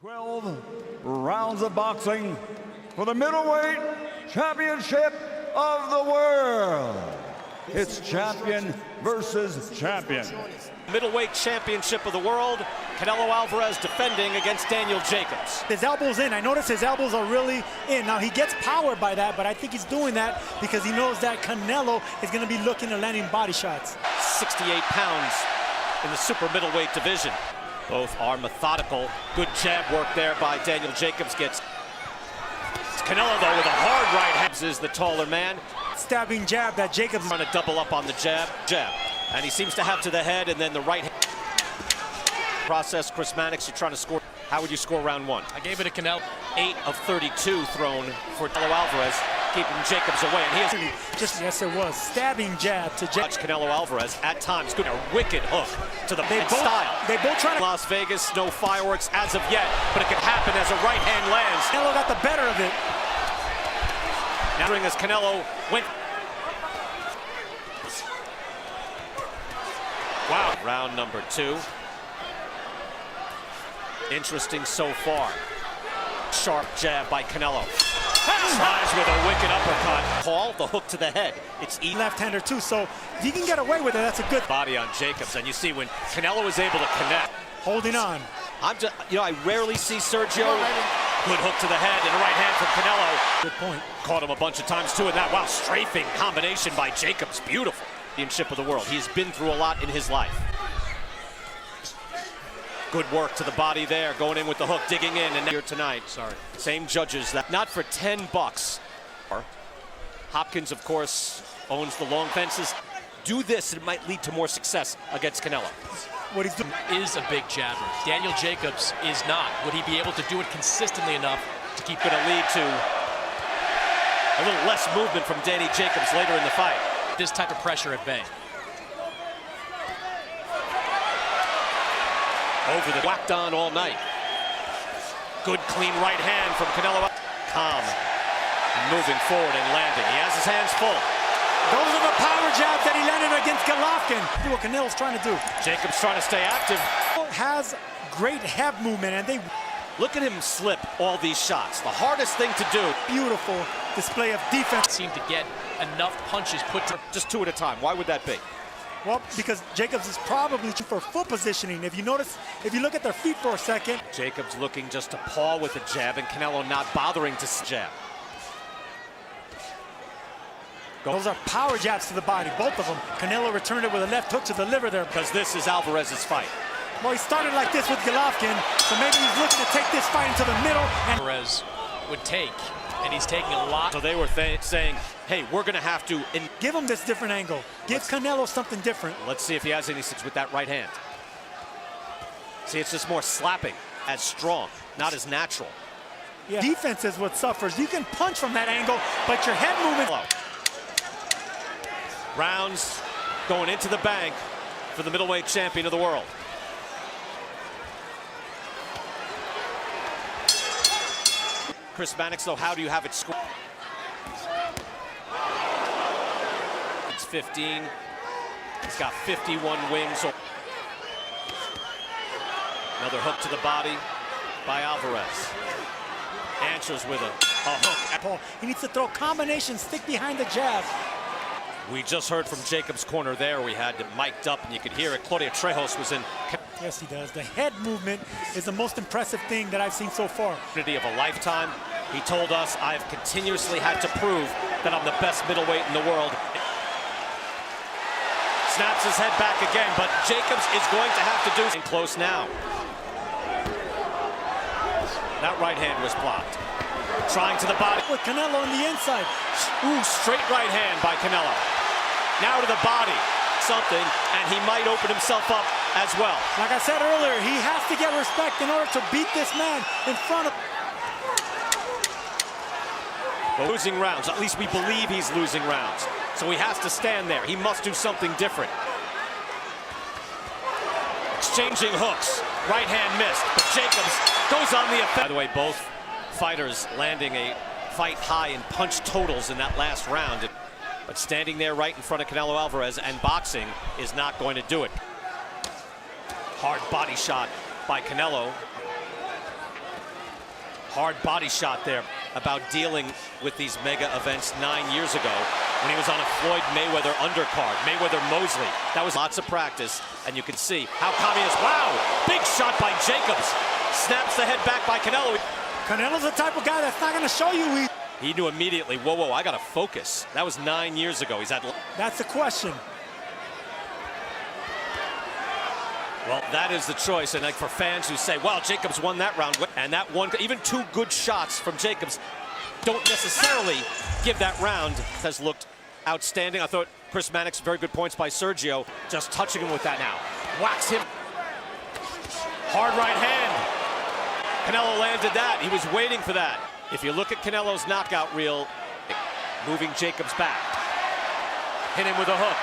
12 rounds of boxing for the middleweight championship of the world. It's champion versus champion. Middleweight championship of the world. Canelo Alvarez defending against Daniel Jacobs. His elbow's in. I notice his elbows are really in. Now he gets powered by that, but I think he's doing that because he knows that Canelo is going to be looking at landing body shots. 68 pounds in the super middleweight division. Both are methodical. Good jab work there by Daniel Jacobs. Gets Canelo though with a hard right hand. Is the taller man. Stabbing jab that Jacobs trying to double up on the jab. And he seems to have to the head and then the right hand. Process. Chris Mannix, you're trying to score. How would you score round one? I gave it to Canelo. 8 of 32 thrown for Canelo Alvarez, keeping Jacobs away. And he is yes, it was stabbing jab to Jacobs. Canelo Alvarez at times good. A wicked hook to the style. They both try to. Las Vegas, no fireworks as of yet, but it could happen as a right hand lands. Canelo got the better of it. Now as Canelo went. Wow. Round number 2. Interesting so far. Sharp jab by Canelo. Tries with a wicked uppercut. Paul, the hook to the head. It's left-hander too, so if he can get away with it, that's a good body on Jacobs. And you see when Canelo is able to connect. Holding on. I rarely see Sergio. Good hook to the head and a right hand from Canelo. Good point. Caught him a bunch of times too, and that, wow, strafing combination by Jacobs. Beautiful. Championship of the world. He's been through a lot in his life. Good work to the body there, going in with the hook, digging in, and here tonight. Same judges. That not for $10. Hopkins, of course, owns the long fences. Do this, it might lead to more success against Canelo. What he's doing is a big jabber. Daniel Jacobs is not. Would he be able to do it consistently enough to keep going to lead to a little less movement from Danny Jacobs later in the fight? This type of pressure at bay. Over the whacked on all night. Good clean right hand from Canelo. Calm. Moving forward and landing. He has his hands full. Those are the power jabs that he landed against Golovkin. See what Canelo's trying to do. Jacobs trying to stay active. Has great head movement, and they look at him slip all these shots. The hardest thing to do. Beautiful display of defense. Seemed to get enough punches put to just 2 at a time. Why would that be? Well, because Jacobs is probably for foot positioning. If you notice, if you look at their feet for a second. Jacobs looking just to paw with a jab, and Canelo not bothering to jab. Those are power jabs to the body, both of them. Canelo returned it with a left hook to the liver there. Because this is Alvarez's fight. Well, he started like this with Golovkin, so maybe he's looking to take this fight into the middle. And Alvarez would take, and he's taking a lot. So they were saying, hey, we're going to have to give him this different angle. Give Canelo something different. Let's see if he has any success with that right hand. See, it's just more slapping, as strong, not as natural. Yeah. Defense is what suffers. You can punch from that angle, but your head movement. Rounds going into the bank for the middleweight champion of the world. Chris Mannix, though, how do you have it scored? It's 15. He's got 51 wins. Another hook to the body by Alvarez. Answers with a hook. He needs to throw combinations, stick behind the jab. We just heard from Jacobs' corner there. We had it mic'd up, and you could hear it. Claudio Trejos was in. Yes, he does. The head movement is the most impressive thing that I've seen so far. Of a lifetime. He told us, I've continuously had to prove that I'm the best middleweight in the world. Snaps his head back again, but Jacobs is going to have to do something close now. That right hand was blocked. Trying to the body. With Canelo on the inside. Ooh, straight right hand by Canelo. Now to the body. Something, and he might open himself up as well. Like I said earlier, he has to get respect in order to beat this man in front of. Losing rounds. At least we believe he's losing rounds. So he has to stand there. He must do something different. Exchanging hooks. Right hand missed. But Jacobs goes on the offense. By the way, both fighters landing a fight high in punch totals in that last round. But standing there right in front of Canelo Alvarez and boxing is not going to do it. Hard body shot by Canelo. Hard body shot there about dealing with these mega events 9 years ago when he was on a Floyd Mayweather undercard, Mayweather-Mosley. That was lots of practice, and you can see how communist, wow, big shot by Jacobs. Snaps the head back by Canelo. Canelo's the type of guy that's not going to show you. He knew immediately, whoa, I got to focus. That was 9 years ago. He's at. That's the question. Well, that is the choice, and like for fans who say, well, Jacobs won that round, and that one, even 2 good shots from Jacobs don't necessarily give that round. Has looked outstanding. I thought Chris Mannix, very good points by Sergio, just touching him with that now. Whacks him. Hard right hand. Canelo landed that. He was waiting for that. If you look at Canelo's knockout reel, moving Jacobs back. Hit him with a hook.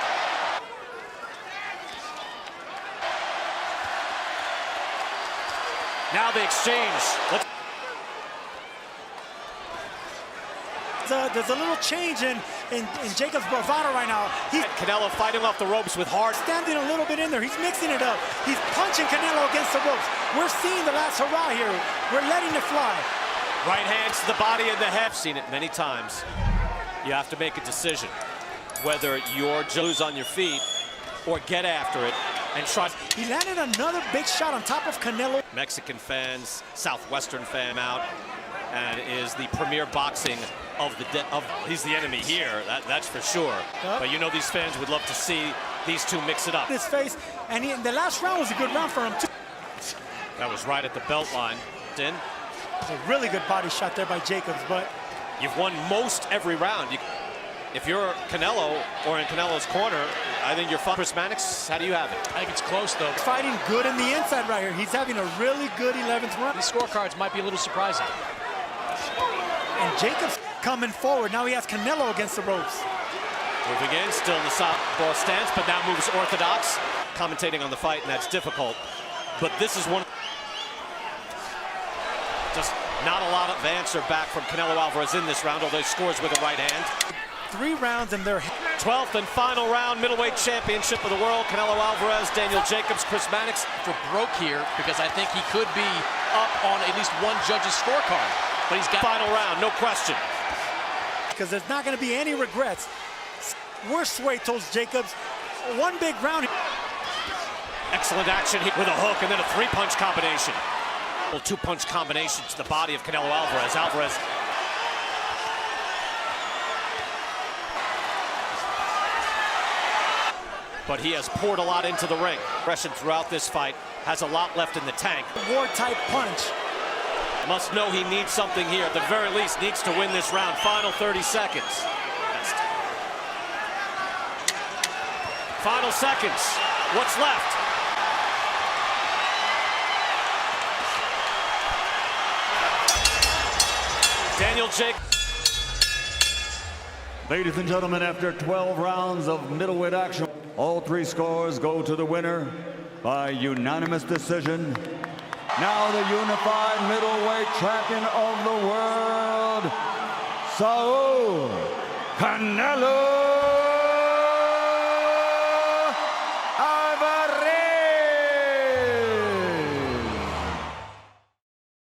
Now the exchange. There's a little change in Jacobs' bravado right now. He's Canelo fighting off the ropes with hard. standing a little bit in there. He's mixing it up. He's punching Canelo against the ropes. We're seeing the last hurrah here. We're letting it fly. Right hands to the body and the head. I've seen it many times. You have to make a decision whether you're lose on your feet or get after it and try. He landed another big shot on top of Canelo. Mexican fans, Southwestern fan out, and is the premier boxing of the he's the enemy here. That's for sure. Yep. But you know these fans would love to see these two mix it up. His face, and the last round was a good round for him too. That was right at the belt line. In. A really good body shot there by Jacobs, but You've won most every round. If you're Canelo or in Canelo's corner, I think you're fine. Chris Mannix, how do you have it? I think it's close, though. fighting good in the inside right here. He's having a really good 11th round. These scorecards might be a little surprising. And Jacobs coming forward. Now he has Canelo against the ropes. Moving in, still in the southpaw stance, but now moves orthodox. Commentating on the fight, and that's difficult. But this is one. Just not a lot of answer back from Canelo Alvarez in this round, although he scores with the right hand. 3 rounds in their 12th and final round, middleweight championship of the world. Canelo Alvarez, Daniel Jacobs, Chris Mannix. For broke here, because I think he could be up on at least one judge's scorecard. But he's got Final round, no question. because there's not going to be any regrets. Worst way towards Jacobs. One big round. Excellent action with a hook and then a 3-punch combination. Well, 2-punch combination to the body of Canelo Alvarez. Alvarez. But he has poured a lot into the ring. Aggression throughout this fight, has a lot left in the tank. War-type punch. Must know he needs something here. At the very least, needs to win this round. Final 30 seconds. Final seconds. What's left? Daniel Jacobs. Ladies and gentlemen, after 12 rounds of middleweight action, all 3 scores go to the winner by unanimous decision. Now the unified middleweight champion of the world, Saul Canelo